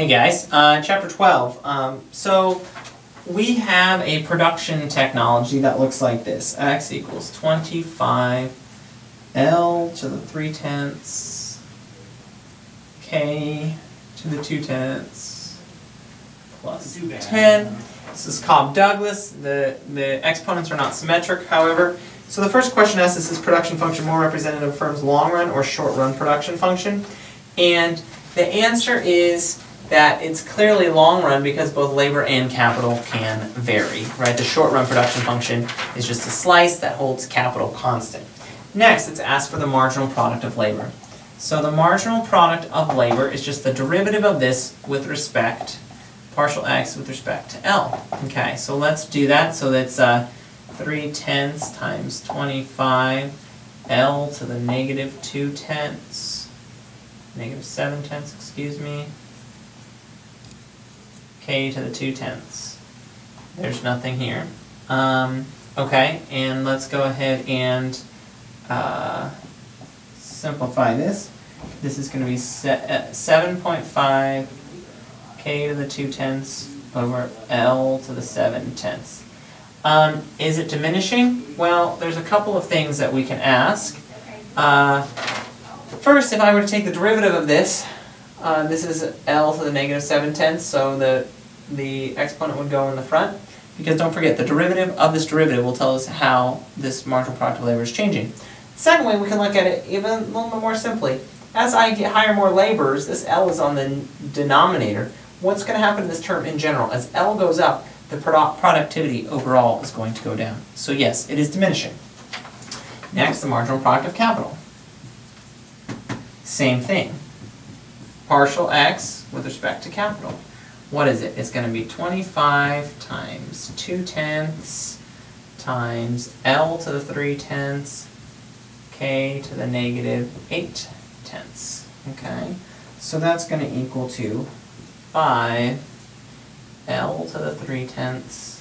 Hey guys, chapter 12. So we have a production technology that looks like this. X equals 25 L to the 3/10 K to the 2/10 plus 10. This is Cobb-Douglas. The exponents are not symmetric, however. So the first question asks, is this production function more representative of a firm's long-run or short-run production function? And the answer is that it's clearly long-run because both labor and capital can vary, right? The short-run production function is just a slice that holds capital constant. Next, it's asked for the marginal product of labor. So the marginal product of labor is just the derivative of this with respect, partial x with respect to L. Okay, so let's do that. So that's 3/10 times 25 L to the negative 2/10, negative 7/10, excuse me, K to the 2/10. There's nothing here. Okay, and let's go ahead and simplify this. This is going to be 7.5 K to the 2/10 over L to the 7/10. Is it diminishing? Well, there's a couple of things that we can ask. First, if I were to take the derivative of this, this is L to the negative 7/10, so the exponent would go in the front. Because don't forget, the derivative of this derivative will tell us how this marginal product of labor is changing. Second way, we can look at it even a little bit more simply. As I hire more laborers, this L is on the denominator. What's going to happen in this term in general? As L goes up, the productivity overall is going to go down. So yes, it is diminishing. Next, the marginal product of capital. Same thing. Partial x with respect to capital. What is it? It's going to be 25 times 2/10 times L to the 3/10 K to the negative 8/10. Okay, so that's going to equal to 5 L to the 3/10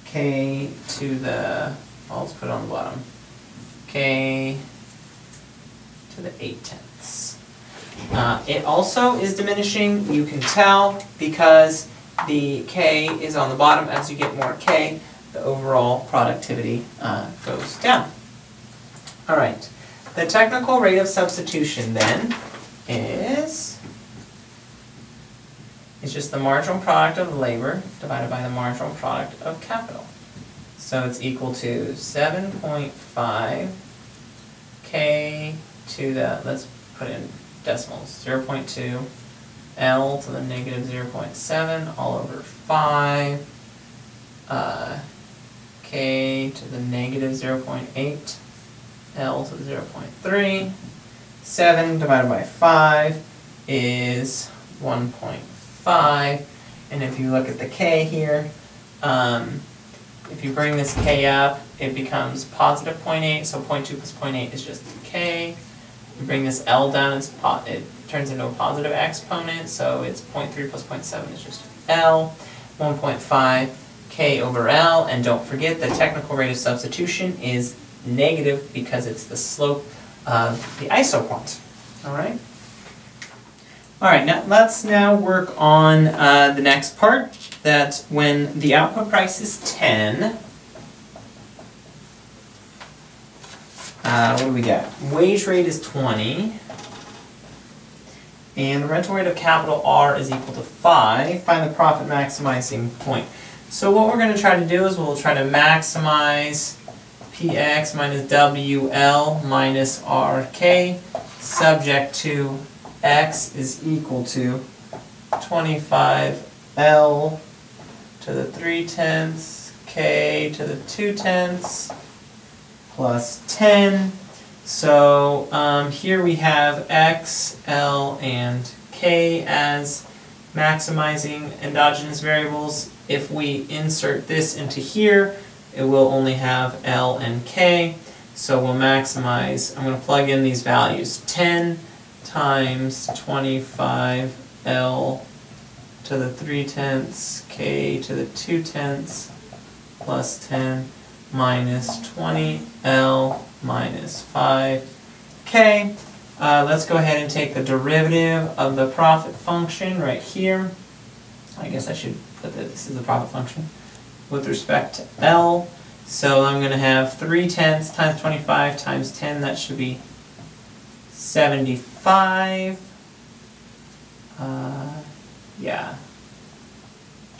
K to the, well, let's put it on the bottom, K to the 8/10. It also is diminishing, you can tell, because the K is on the bottom. As you get more K, the overall productivity goes down. Alright, the technical rate of substitution then is just the marginal product of labor divided by the marginal product of capital. So it's equal to 7.5 K to the, let's put in decimals, 0.2 L to the negative 0.7 all over 5 K to the negative 0.8 L to the 0.3. 7 divided by 5 is 1.5, and if you look at the K here, if you bring this K up, it becomes positive 0.8, so 0.2 plus 0.8 is just K. You bring this L down, it turns into a positive exponent, so it's 0.3 plus 0.7 is just L. 1.5 K over L, and don't forget the technical rate of substitution is negative because it's the slope of the isoquant. Alright? Alright, now let's work on the next part, that when the output price is 10, what do we got? Wage rate is 20, and the rental rate of capital R is equal to 5. Find the profit maximizing point. So what we're going to try to do is we'll try to maximize Px minus WL minus RK, subject to X is equal to 25L to the 3/10 K to the 2/10 plus 10. So here we have X, L, and K as maximizing endogenous variables. If we insert this into here, it will only have L and K. So we'll maximize, I'm going to plug in these values. 10 times 25L to the 3/10 K to the 2/10 plus 10 minus 20L minus 5K. Let's go ahead and take the derivative of the profit function right here. I guess I should put that this is the profit function with respect to L. So I'm going to have 3/10 times 25 times 10. That should be 75. Yeah.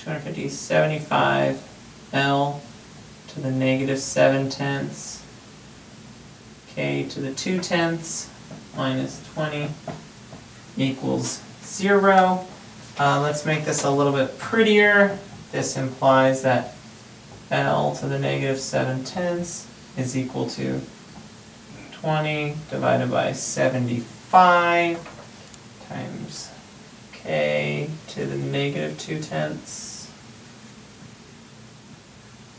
250, 75 L to the negative 7/10 K to the 2/10 minus 20 equals 0. Let's make this a little bit prettier. This implies that L to the negative 7/10 is equal to 20 divided by 75 times K to the negative 2/10.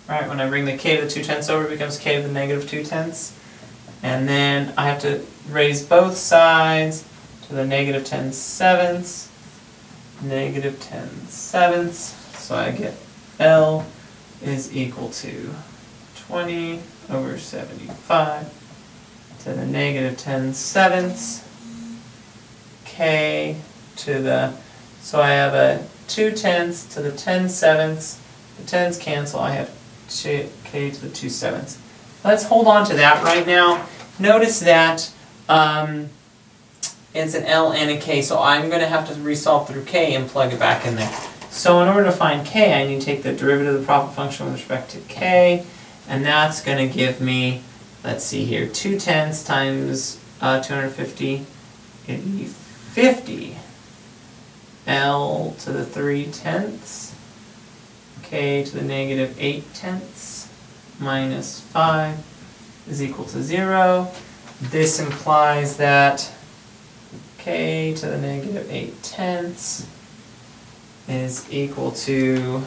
Right, when I bring the K to the 2/10 over, it becomes K to the negative 2/10. And then I have to raise both sides to the negative 10/7, negative 10/7. So I get L is equal to 20 over 75 to the negative 10/7 K to the, so I have a 2/10 to the 10/7. The 10's cancel, I have K to the 2/7. Let's hold on to that right now. Notice that it's an L and a K, so I'm going to have to resolve through K and plug it back in there. So in order to find K, I need to take the derivative of the profit function with respect to K, and that's going to give me, let's see here, 2/10 times 250, it'd be 50. L to the 3/10, K to the negative 8/10 minus 5 is equal to 0. This implies that K to the negative 8/10 is equal to,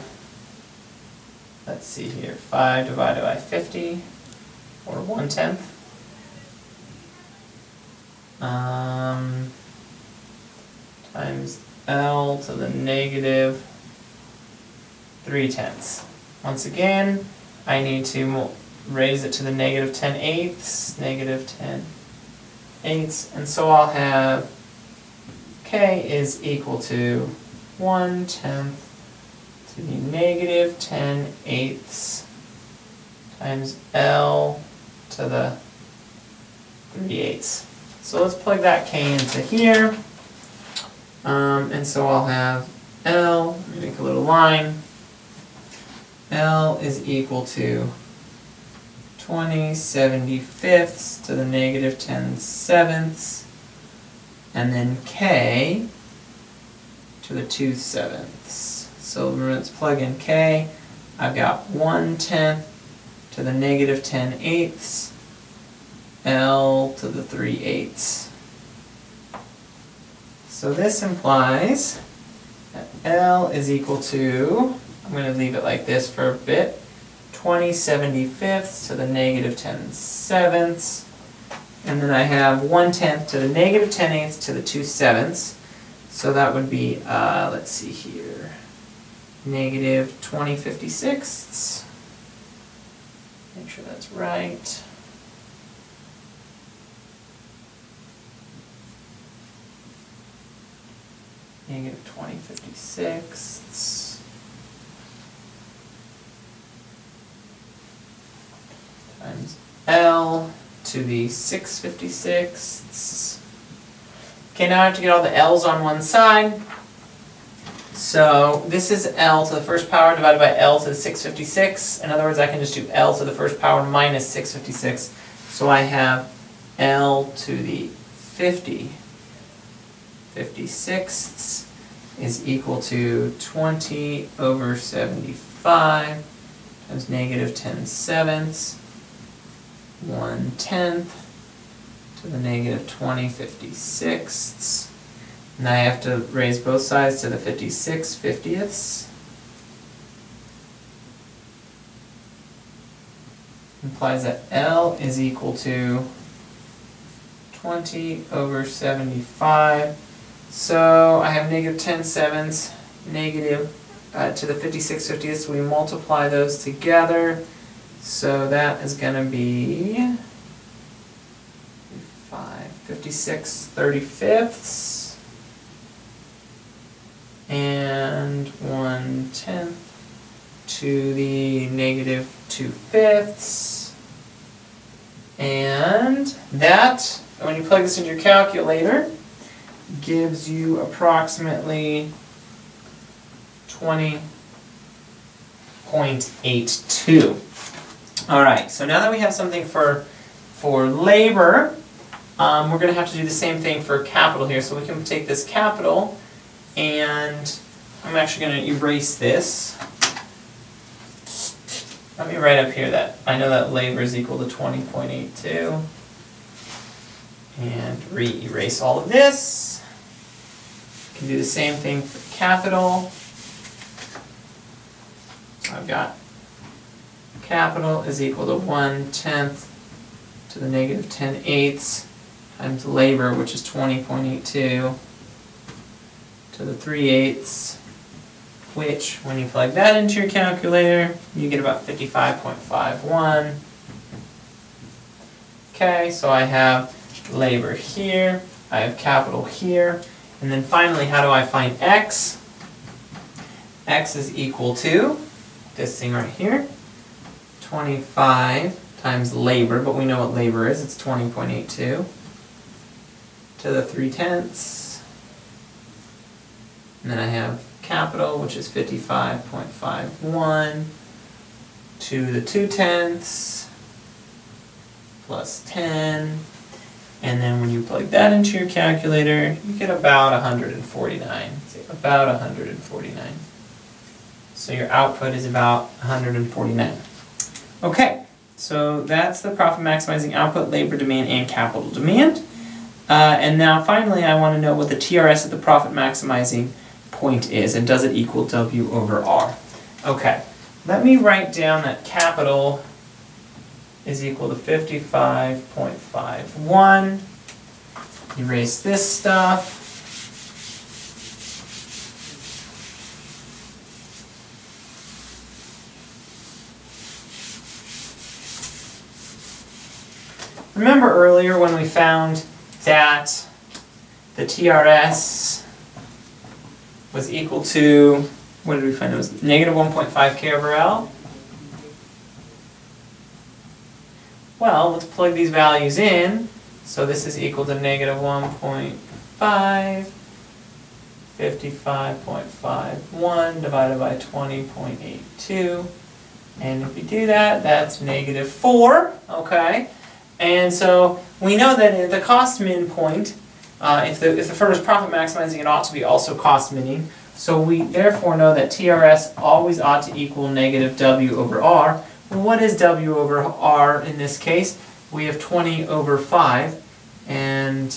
let's see here, 5 divided by 50, or 1/10. Times L to the negative 3/10. Once again, I need to raise it to the negative 10/8, negative 10/8, and so I'll have K is equal to 1/10 to the negative 10/8 times L to the 3/8. So let's plug that K into here, and so I'll have L, let me make a little line, L is equal to 20/75 to the negative 10/7, and then K to the 2/7. So let's plug in K. I've got 1/10 to the negative 10/8, L to the 3/8. So this implies that L is equal to, I'm going to leave it like this for a bit, 20/75 to the negative 10/7, and then I have 1/10 to the negative 10/8 to the 2/7. So that would be, let's see here, negative 20/56. Make sure that's right. Negative 20/56. Times L to the 6/56. Okay, now I have to get all the L's on one side. So this is L to the first power divided by L to the 6/56. In other words, I can just do L to the first power minus 6/56. So I have L to the 50/56 is equal to 20 over 75 times negative 10/7, 1/10 to the negative 20/56. And I have to raise both sides to the 56/50ths. Implies that L is equal to 20 over 75. So I have negative 10/7, negative to the 56/50ths. We multiply those together. So that is going to be 5, 56/35 and 1/10 to the -2/5. And that, when you plug this into your calculator, gives you approximately 20.82. Alright, so now that we have something for labor, we're going to have to do the same thing for capital here. So we can take this capital, and I'm actually going to erase this. Let me write up here that I know that labor is equal to 20.82. And re-erase all of this. Can do the same thing for capital. So I've got capital is equal to 1/10 to the -10/8 times labor, which is 20.82 to the 3/8, which, when you plug that into your calculator, you get about 55.51. Okay, so I have labor here, I have capital here, and then finally, how do I find x? X is equal to this thing right here, 25 times labor, but we know what labor is, it's 20.82, to the 3/10, and then I have capital, which is 55.51, to the 2/10, plus 10, and then when you plug that into your calculator, you get about 149. About 149. So your output is about 149. Okay, so that's the profit maximizing output, labor demand, and capital demand. And now finally I want to know what the TRS at the profit maximizing point is, and does it equal W over R? Okay, let me write down that capital is equal to 55.51. Erase this stuff. Remember earlier when we found that the TRS was equal to, what did we find? It was -1.5 K over L. Well, let's plug these values in. So this is equal to -1.5, 55.51 divided by 20.82. And if you do that, that's -4, okay? And so we know that at the cost min point, if the firm is profit maximizing, it ought to be also cost minning. So we therefore know that TRS always ought to equal -W over R. Well, what is W over R in this case? We have 20 over 5, and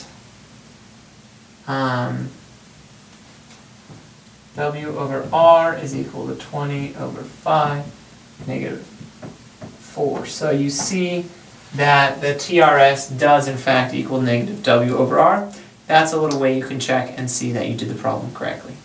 W over R is equal to 20 over 5, -4. So you see that the TRS does in fact equal -W over R. That's a little way you can check and see that you did the problem correctly.